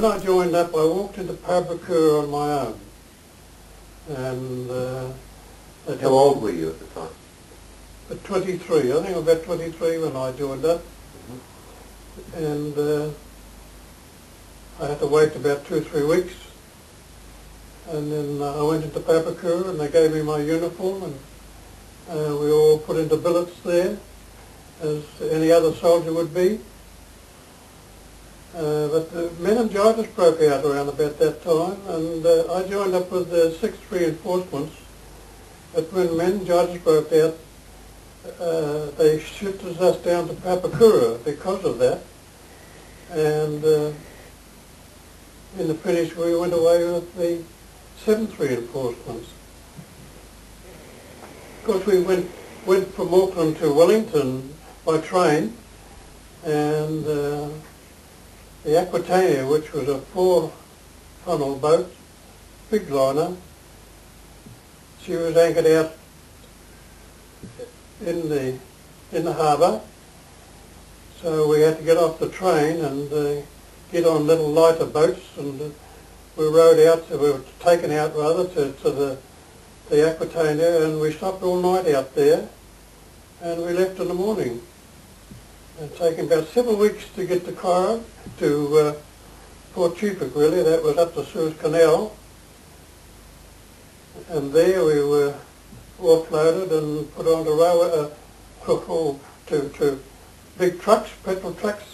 when I joined up, I walked into Pabricur on my own. And how old were you at the time? At 23. I think I was about 23 when I joined up. And I had to wait about 2 or 3 weeks. And then I went into Pabricur and they gave me my uniform, and we all put into billets there, as any other soldier would be. But the meningitis broke out around about that time, and I joined up with the 6th Reinforcements. But when meningitis broke out, they shifted us down to Papakura because of that. And in the finish we went away with the 7th Reinforcements. Of course we went from Auckland to Wellington by train, and the Aquitania, which was a 4-funnel boat, big liner, she was anchored out in the harbour, so we had to get off the train and get on little lighter boats, and we rowed out, we were taken out rather to the Aquitania, and we stopped all night out there, and we left in the morning. It taken about 7 weeks to get to Cairo, to Port Chupik really. That was up the Suez Canal, and there we were offloaded and put onto railway, to big trucks, petrol trucks,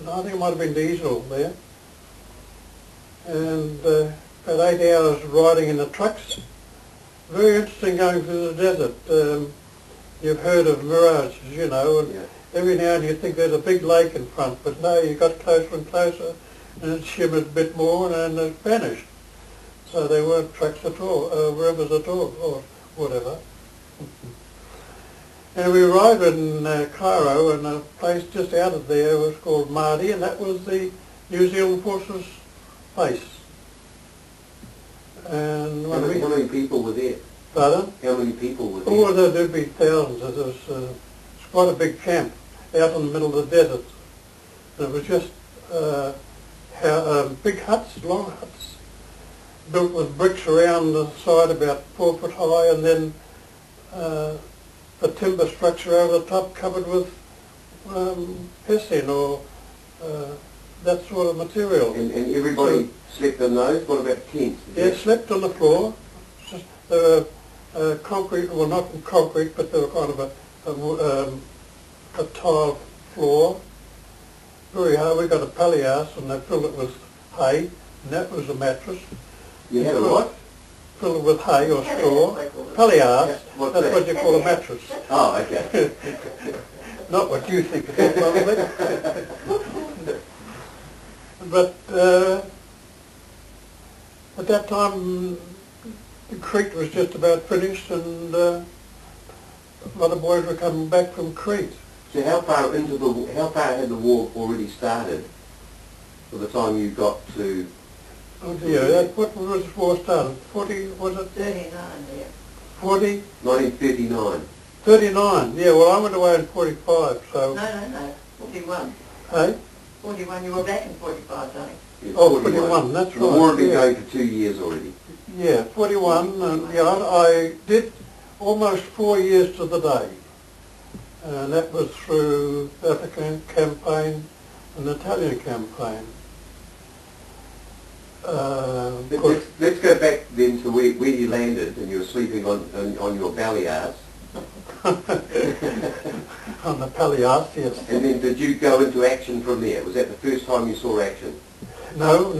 and I think it might have been diesel there, and about 8 hours riding in the trucks. Very interesting going through the desert. You've heard of mirages, you know, and every now and then you think there's a big lake in front, but no, you got closer and closer, and it shimmered a bit more, and then it vanished. So there weren't tracks at all, rivers at all, or whatever. And we arrived in Cairo, and a place just out of there was called Mahdi, and that was the New Zealand Forces base. And how many people were there? Pardon? How many people were there? Oh, there'd be thousands. It was quite a big camp out in the middle of the desert. And it was just big huts, long huts, built with bricks around the side about 4 foot high, and then a timber structure over the top covered with hessian or that sort of material. And everybody slept in those? What about tents? Yeah, slept on the floor. They were concrete, well not concrete, but they were kind of a tile floor. Very hard. We got a palliasse and they filled it with hay, and that was a mattress. You had a what? Filled it with hay or straw. Palliasse, that's what you call a mattress. Oh, okay. Not what you think it is, probably. But at that time, the Crete was just about finished, and a lot of boys were coming back from Crete. So how far had the war already started by the time you got to? Oh dear, what was the war started? 40, was it? 39, yeah. 40? 1939. 39, yeah, well I went away in 45, so... No, 41. Hey? 41, you were back in 45, Johnny. Yeah, oh, 41, that's right. The war had been going for 2 years already. Yeah, 41, and yeah, I did almost 4 years to the day. And that was through the African campaign and the Italian campaign. Let's go back then to where you landed, and you were sleeping on your palliasse. On the palliasse, yes. And then did you go into action from there? Was that the first time you saw action? No.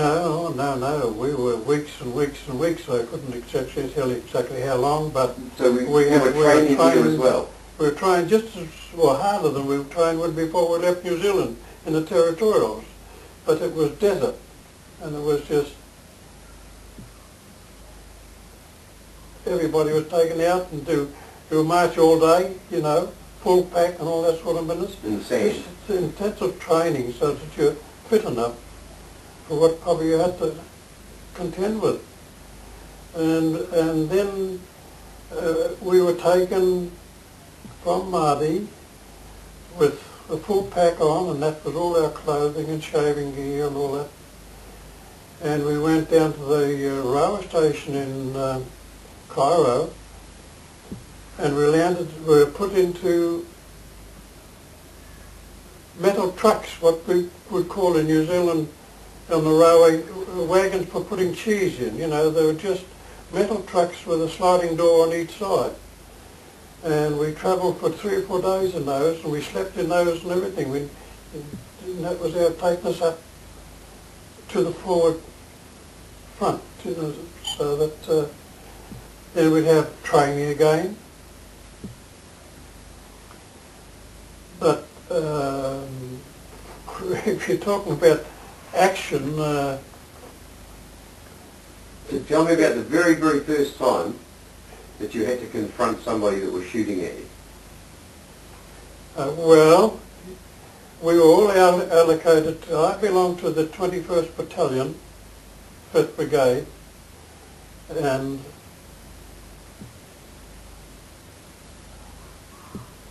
We were weeks and weeks and weeks, so I couldn't tell you exactly how long, but so we were training here as well? We were trying just as, well, harder than we were trying before we left New Zealand in the territorials. But it was desert, and it was just, everybody was taken out and do a march all day, you know, full pack and all that sort of business. In the sand? It's intensive training so that you're fit enough for what probably you had to contend with. And then we were taken from Mahdi with a full pack on, and that was all our clothing and shaving gear and all that. and we went down to the railway station in Cairo, and we were put into metal trucks, what we would call in New Zealand on the railway, wagons for putting cheese in. You know, they were just metal trucks with a sliding door on each side. And we travelled for 3 or 4 days in those, and we slept in those and everything. And that was our taking us up to the forward front, you know, so that then we'd have training again. But if you're talking about action, tell me about the very, very first time that you had to confront somebody that was shooting at you. Well, we were all allocated to, I belonged to the 21st Battalion, 5th Brigade, and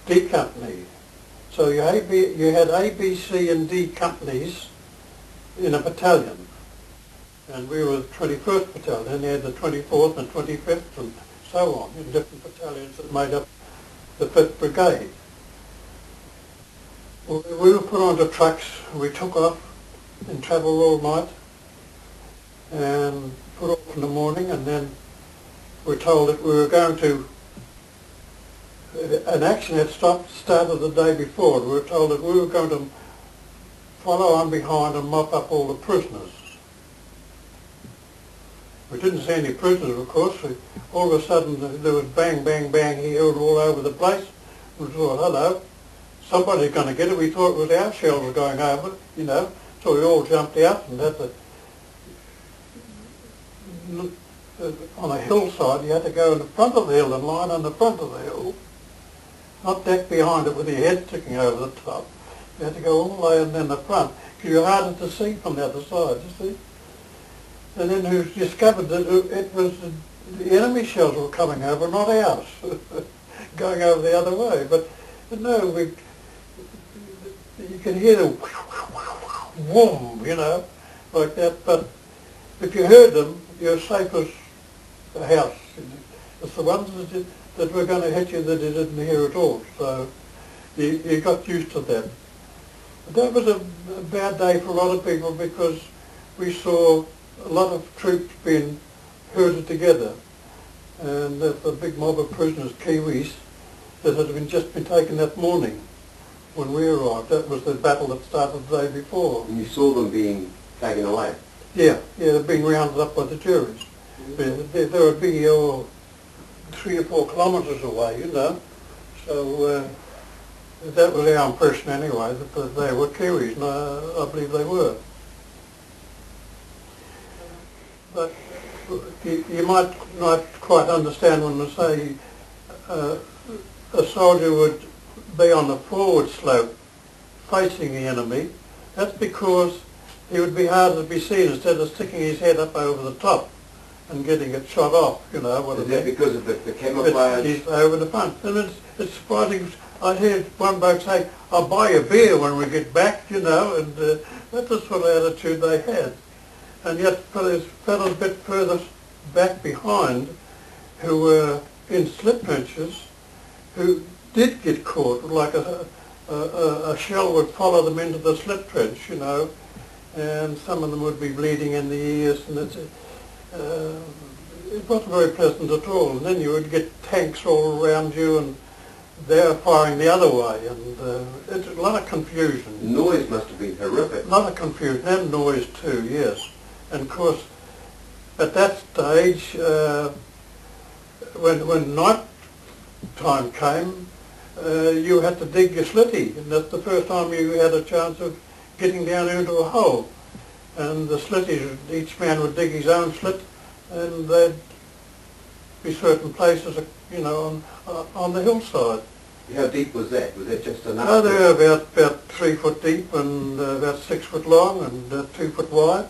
D Company. So you had A, B, C and D companies in a battalion. And we were the 21st Battalion, and they had the 24th and 25th and so on, in different battalions that made up the 5th Brigade. Well, we were put onto trucks, we took off and travelled all night and put off in the morning, and then we were told that we were going to, an action had started the day before. We were told that we were going to follow on behind and mop up all the prisoners. We didn't see any prisoners, of course. All of a sudden there was bang, bang, bang here all over the place. We thought, hello, somebody's going to get it. We thought it was our shells going over, you know. So we all jumped out and had to, on a hillside, you had to go in the front of the hill and line on the front of the hill, not back behind it with your head sticking over the top. You had to go all the way in the front, because you're harder to see from the other side, you see. And then we discovered that it was the enemy shells were coming over, not ours, going over the other way. But no, you can hear the whoom, you know, like that. But if you heard them, you're safe as a house. It's the ones that were going to hit you that you didn't hear at all. So you got used to that. But that was a bad day for a lot of people, because we saw a lot of troops being herded together, and there's a big mob of prisoners, Kiwis, that had just been taken that morning when we arrived. That was the battle that started the day before. And you saw them being taken away? Yeah, they're being rounded up by the juries. They would be 3 or 4 kilometres away, you know. So that was our impression anyway, that they were Kiwis, and I believe they were. But you might not quite understand when I say a soldier would be on the forward slope facing the enemy. That's because he would be harder to be seen instead of sticking his head up over the top and getting it shot off, you know. What Is that because of the camouflage? He's over the front. And it's surprising. I heard one bloke say, I'll buy you a beer when we get back, you know, and that's the sort of attitude they had. And yet fellows a bit further back behind who were in slip trenches who did get caught, like a shell would follow them into the slip trench, you know, and some of them would be bleeding in the ears, and it wasn't very pleasant at all. And then you would get tanks all around you, and they're firing the other way, and it's a lot of confusion. The noise must have been horrific. A lot of confusion, and noise too, yes. And of course, at that stage, when night time came, you had to dig your slitty, and that's the first time you had a chance of getting down into a hole. And the slitties, each man would dig his own slit, and there'd be certain places, you know, on the hillside. How deep was that? Was that just enough? Oh, they were about 3 foot deep and about 6 foot long and 2 foot wide.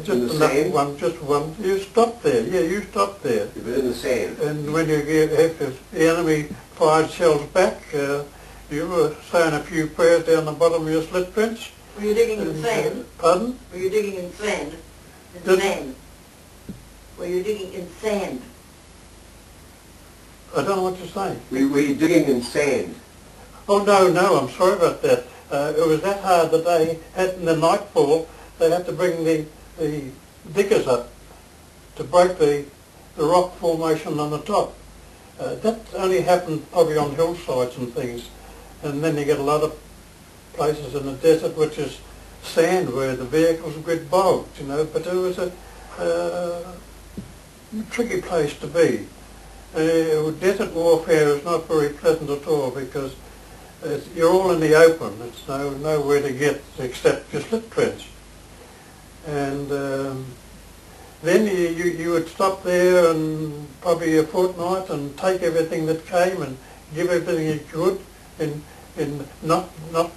Just enough one, just one. You stopped there, yeah, you stopped there. You were in the sand. And when if the enemy fired shells back, you were saying a few prayers down the bottom of your slit trench. Were you digging in sand? Pardon? Were you digging in sand? In sand. Were you digging in sand? I don't know what you're saying. Were you digging in sand? Oh no, I'm sorry about that. It was that hard that they had in the nightfall, they had to bring the diggers up to break the rock formation on the top. That only happened probably on hillsides and things. And then you get a lot of places in the desert which is sand where the vehicles would get bogged, you know, but it was a tricky place to be. Desert warfare is not very pleasant at all because you're all in the open. It's nowhere to get except your slip trench. And then you would stop there and probably a fortnight and take everything that came and give everything you could in not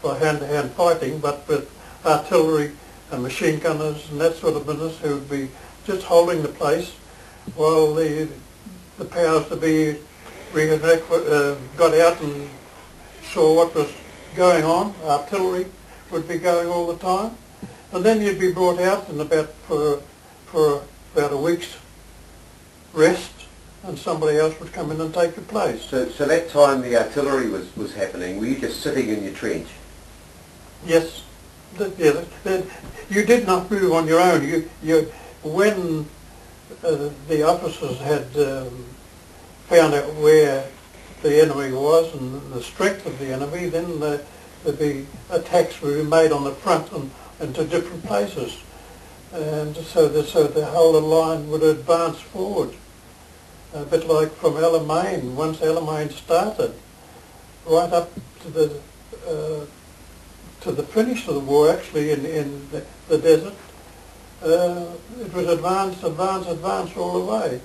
by hand-to-hand fighting, but with artillery and machine gunners and that sort of business who would be just holding the place while the powers to be got out and saw what was going on. Artillery would be going all the time, and then you'd be brought out in for about a week's rest, and somebody else would come in and take your place. So that time the artillery was happening, were you just sitting in your trench? Yes. You did not move on your own. When the officers had found out where the enemy was and the strength of the enemy, then the attacks were made on the front and to different places, and so the whole line would advance forward, a bit like from Alamein. Once Alamein started, right up to the finish of the war, actually in the desert, it was advance all the way.